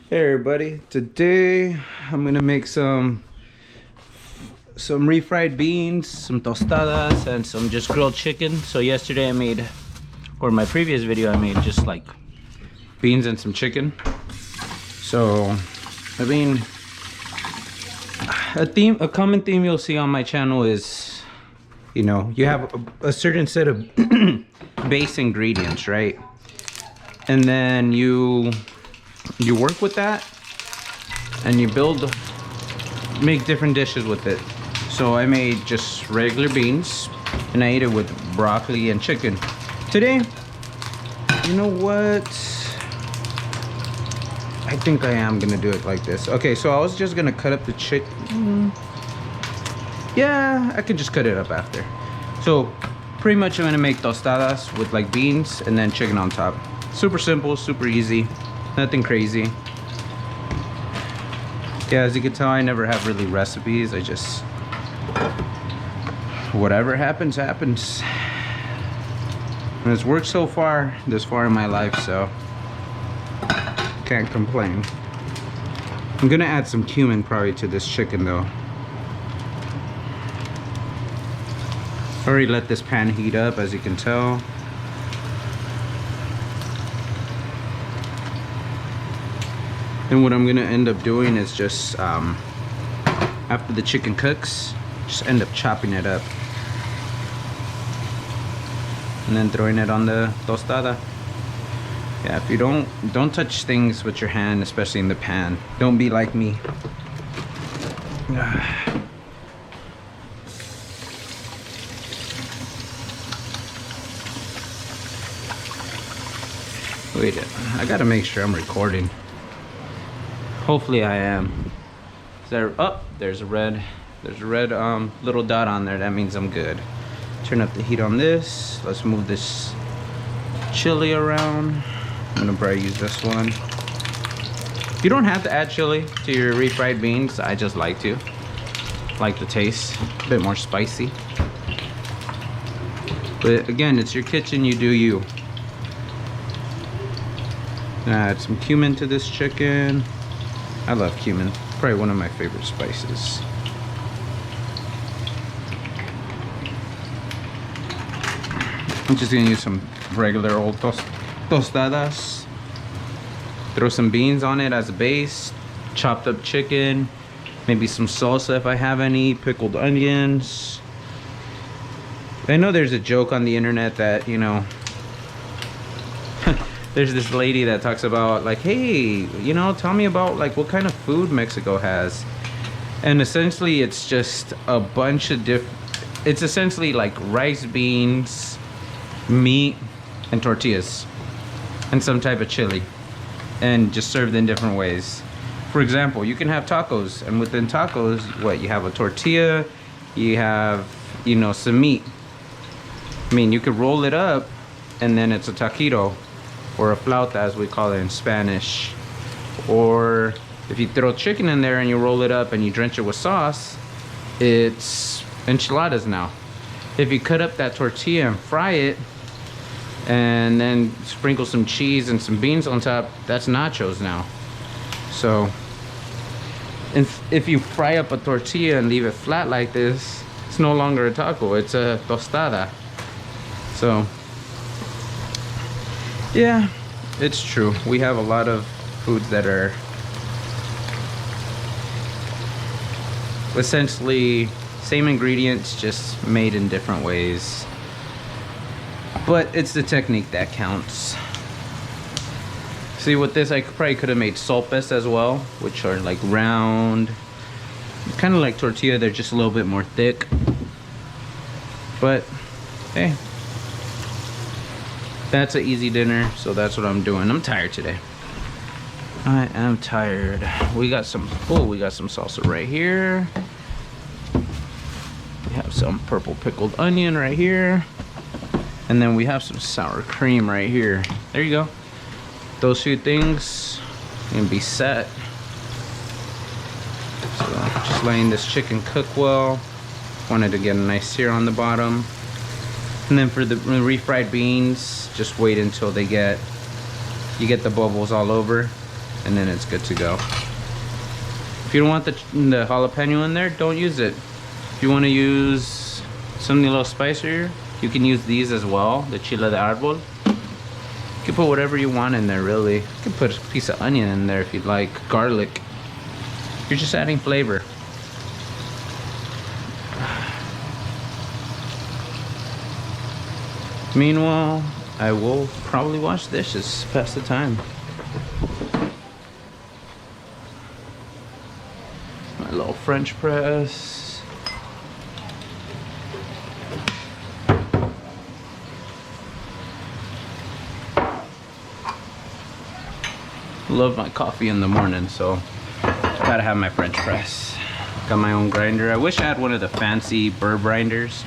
Hey everybody, today I'm gonna make some refried beans, some tostadas, and some just grilled chicken. So yesterday I made, or my previous video I made just like beans and some chicken. So I mean, a common theme you'll see on my channel is, you know, you have a certain set of base ingredients, right? And then you work with that and you make different dishes with it. So I made just regular beans and I ate it with broccoli and chicken. Today, you know what, I think I am gonna do it like this. Okay, so I was just gonna cut up the chicken. Yeah, I can just cut it up after. So pretty much I'm gonna make tostadas with like beans and then chicken on top. Super simple, super easy, nothing crazy. Yeah, as you can tell, I never have really recipes. I just, whatever happens, happens. And it's worked so far, this far in my life, so can't complain. I'm gonna add some cumin probably to this chicken though. Already let this pan heat up, as you can tell. And what I'm gonna end up doing is just, after the chicken cooks, just end up chopping it up. And then throwing it on the tostada. Yeah, if you don't touch things with your hand, especially in the pan. Don't be like me. Wait, I gotta make sure I'm recording. Hopefully I am. Is there, oh, there's a red little dot on there. That means I'm good. Turn up the heat on this. Let's move this chili around. I'm gonna probably use this one. You don't have to add chili to your refried beans. I just like to. Like the taste, a bit more spicy. But again, it's your kitchen, you do you. Add some cumin to this chicken. I love cumin, probably one of my favorite spices. I'm just gonna use some regular old tostadas. Throw some beans on it as a base, chopped up chicken, maybe some salsa if I have any, pickled onions. I know there's a joke on the internet that, you know, there's this lady that talks about like, hey, you know, tell me about like what kind of food Mexico has. And essentially it's just a bunch of it's essentially like rice, beans, meat, and tortillas, and some type of chili, and just served in different ways. For example, you can have tacos, and within tacos, what, you have a tortilla, you have, you know, some meat. I mean, you could roll it up and then it's a taquito, or a flauta as we call it in Spanish. Or if you throw chicken in there and you roll it up and you drench it with sauce, it's enchiladas now. If you cut up that tortilla and fry it and then sprinkle some cheese and some beans on top, that's nachos now. So if you fry up a tortilla and leave it flat like this, it's no longer a taco, it's a tostada. So yeah, it's true. We have a lot of foods that are essentially same ingredients, just made in different ways. But it's the technique that counts. See, with this, I probably could have made sopes as well, which are like round, kind of like tortilla. They're just a little bit more thick. But hey, that's an easy dinner, so that's what I'm doing. I'm tired today. I am tired. We got some salsa right here. We have some purple pickled onion right here. And then we have some sour cream right here. There you go. Those few things can be set. So just letting this chicken cook well. Wanted to get a nice sear on the bottom. And then for the refried beans, just wait until you get the bubbles all over. and then it's good to go. If you don't want the jalapeno in there, don't use it. If you want to use something a little spicier, you can use these as well, the chile de árbol. You can put whatever you want in there, really. You can put a piece of onion in there if you'd like, garlic. You're just adding flavor. Meanwhile, I will probably wash dishes, pass the time. My little French press. Love my coffee in the morning, so gotta have my French press. Got my own grinder. I wish I had one of the fancy burr grinders,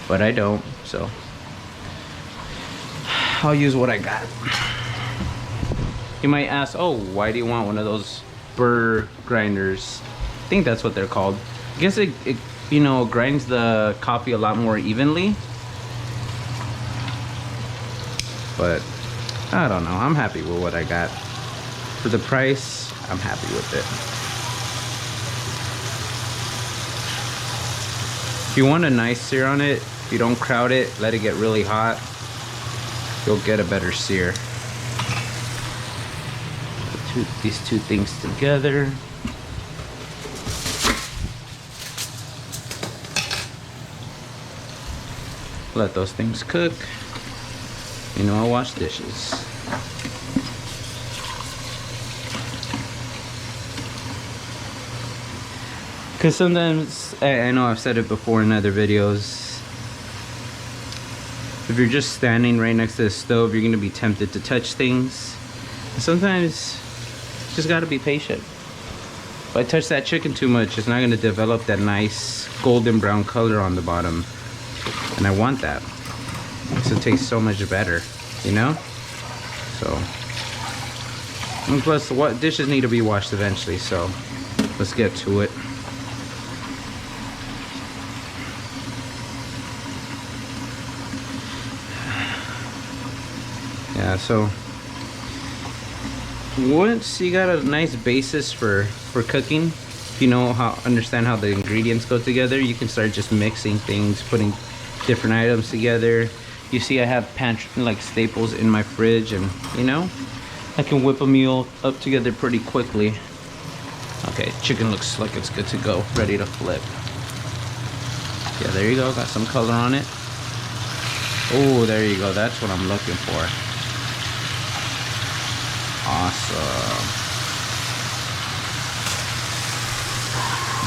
but I don't, so I'll use what I got. You might ask, oh, why do you want one of those burr grinders? I think that's what they're called. I guess it you know, grinds the coffee a lot more evenly. But I don't know, I'm happy with what I got. For the price, I'm happy with it. If you want a nice sear on it, if you don't crowd it, let it get really hot, you'll get a better sear. Put these two things together. Let those things cook. You know, I'll wash dishes. Because sometimes, I know I've said it before in other videos, if you're just standing right next to the stove, you're going to be tempted to touch things. And sometimes, you just got to be patient. If I touch that chicken too much, it's not going to develop that nice golden brown color on the bottom. And I want that. Because it tastes so much better, you know? So, and plus, what dishes need to be washed eventually, so let's get to it. Yeah, so once you got a nice basis for cooking, if you know understand how the ingredients go together, you can start just mixing things, putting different items together. You see I have pantry like staples in my fridge, and you know, I can whip a meal up together pretty quickly. Okay, chicken looks like it's good to go, ready to flip. Yeah, there you go, got some color on it. Oh, there you go, that's what I'm looking for. Awesome.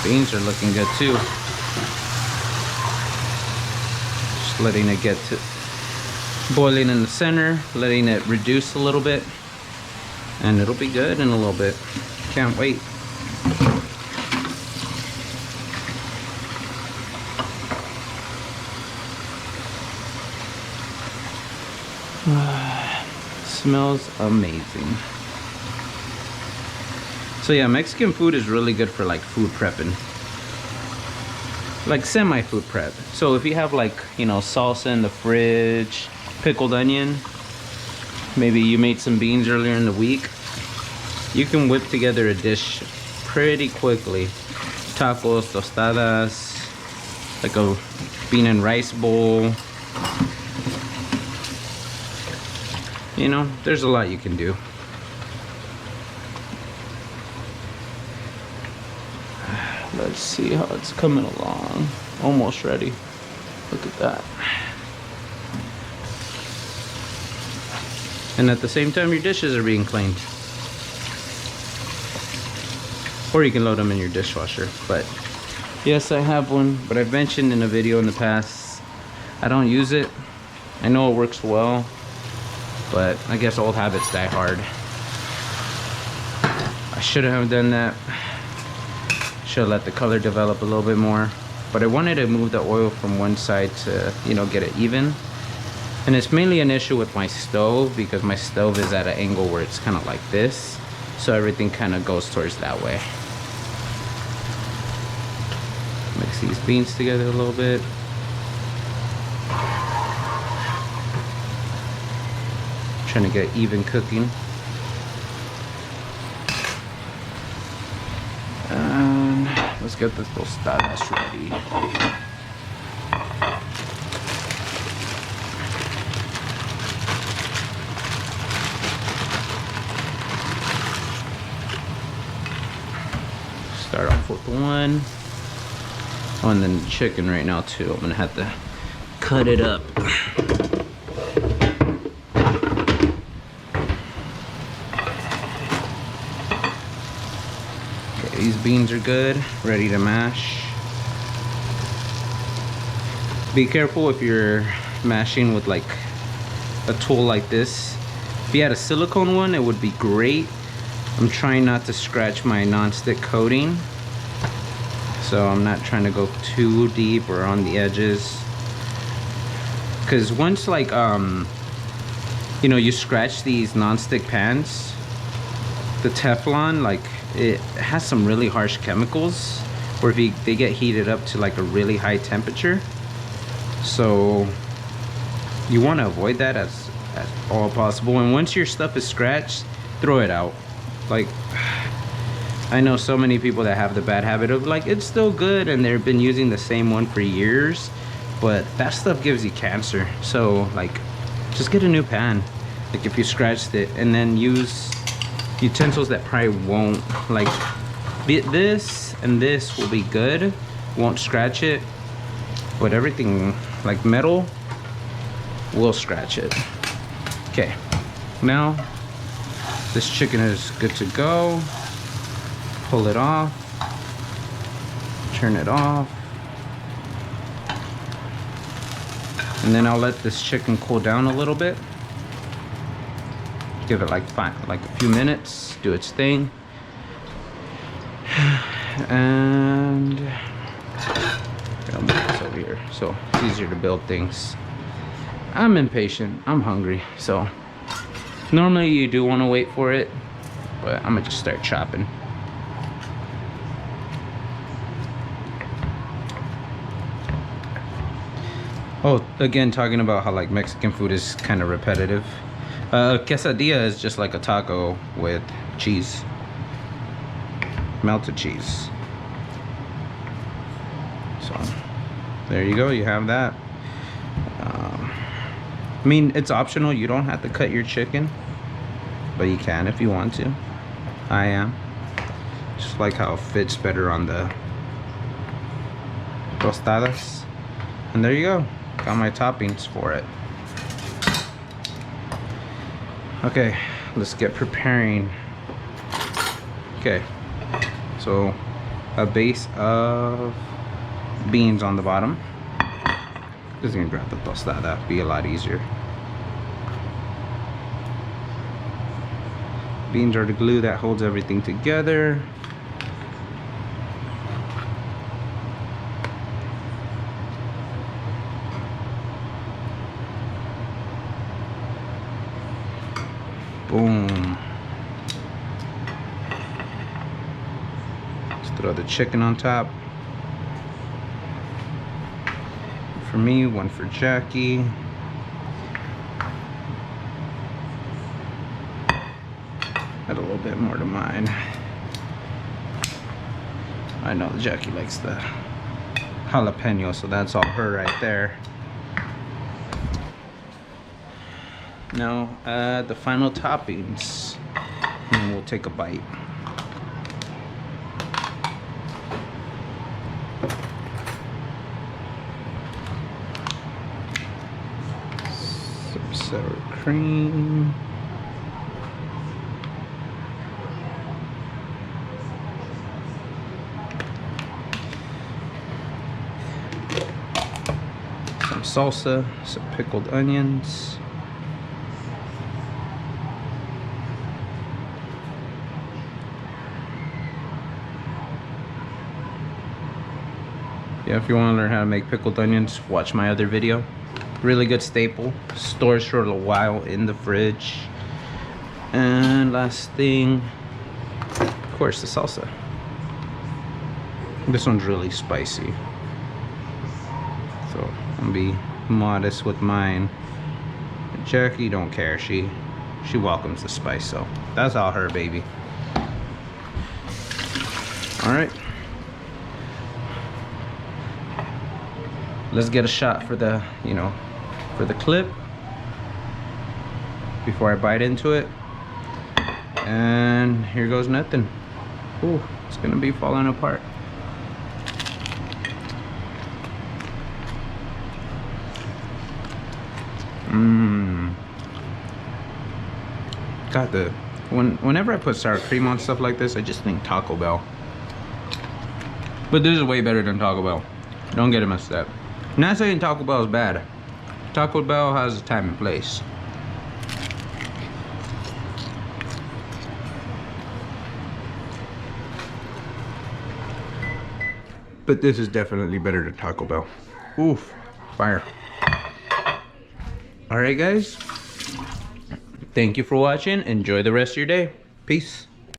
Beans are looking good too. Just letting it get to boiling in the center, letting it reduce a little bit, and it'll be good in a little bit. Can't wait. Smells amazing. So yeah, Mexican food is really good for like food prepping, like semi food prep. So if you have like, you know, salsa in the fridge, pickled onion, maybe you made some beans earlier in the week, you can whip together a dish pretty quickly. Tacos, tostadas, like a bean and rice bowl. You know, there's a lot you can do. Let's see how it's coming along. Almost ready. Look at that. And at the same time, your dishes are being cleaned. Or you can load them in your dishwasher. But yes, I have one, but I've mentioned in a video in the past, I don't use it. I know it works well, but I guess old habits die hard. I shouldn't have done that. Should have let the color develop a little bit more. But I wanted to move the oil from one side to, you know, get it even. And it's mainly an issue with my stove, because my stove is at an angle where it's kind of like this. So everything kind of goes towards that way. Mix these beans together a little bit. Trying to get even cooking. let's get the tostadas ready. Start off with one. Oh, and then the chicken right now too. I'm gonna have to cut it up. Okay, these beans are good, ready to mash. Be careful if you're mashing with like a tool like this. If you had a silicone one, it would be great. I'm trying not to scratch my non-stick coating, so I'm not trying to go too deep or on the edges, because once like you know, you scratch these non-stick pans, the Teflon, like it has some really harsh chemicals, or if they get heated up to like a really high temperature, so you want to avoid that as all possible. And once your stuff is scratched, throw it out. Like, I know so many people that have the bad habit of like, it's still good and they've been using the same one for years, but that stuff gives you cancer. So like, just get a new pan, like if you scratched it, and then use utensils that probably won't, like this and this will be good, won't scratch it, but everything like metal will scratch it. Okay, now this chicken is good to go. Pull it off, turn it off, and then I'll let this chicken cool down a little bit. Give it like a few minutes, do its thing, and I'll move this over here so it's easier to build things. I'm impatient, I'm hungry, so normally you do want to wait for it, but I'm gonna just start chopping. Oh, again, talking about how like Mexican food is kind of repetitive. Quesadilla is just like a taco with cheese, melted cheese. So there you go, you have that. I mean, it's optional, you don't have to cut your chicken, but you can if you want to. I am. Just like how it fits better on the tostadas. And there you go, got my toppings for it. Okay, let's get preparing. Okay, so a base of beans on the bottom. Just gonna grab the tostada, be a lot easier. Beans are the glue that holds everything together. Boom. Let's throw the chicken on top. For me, one for Jackie. Add a little bit more to mine. I know Jackie likes the jalapeno, so that's all her right there. Now add the final toppings, and we'll take a bite. Some sour cream. Some salsa, some pickled onions. Yeah, if you want to learn how to make pickled onions, watch my other video. Really good staple. Stores for a little while in the fridge. And last thing, of course, the salsa. This one's really spicy, so I'm gonna be modest with mine. Jackie don't care. She welcomes the spice, so that's all her, baby. All right. let's get a shot for the, you know, for the clip before I bite into it. And here goes nothing. Ooh, it's gonna be falling apart. God, whenever I put sour cream on stuff like this, I just think Taco Bell. But this is way better than Taco Bell. Don't get it messed up. I'm not saying Taco Bell is bad. Taco Bell has a time and place. But this is definitely better than Taco Bell. Oof, fire. Alright guys, thank you for watching. Enjoy the rest of your day. Peace.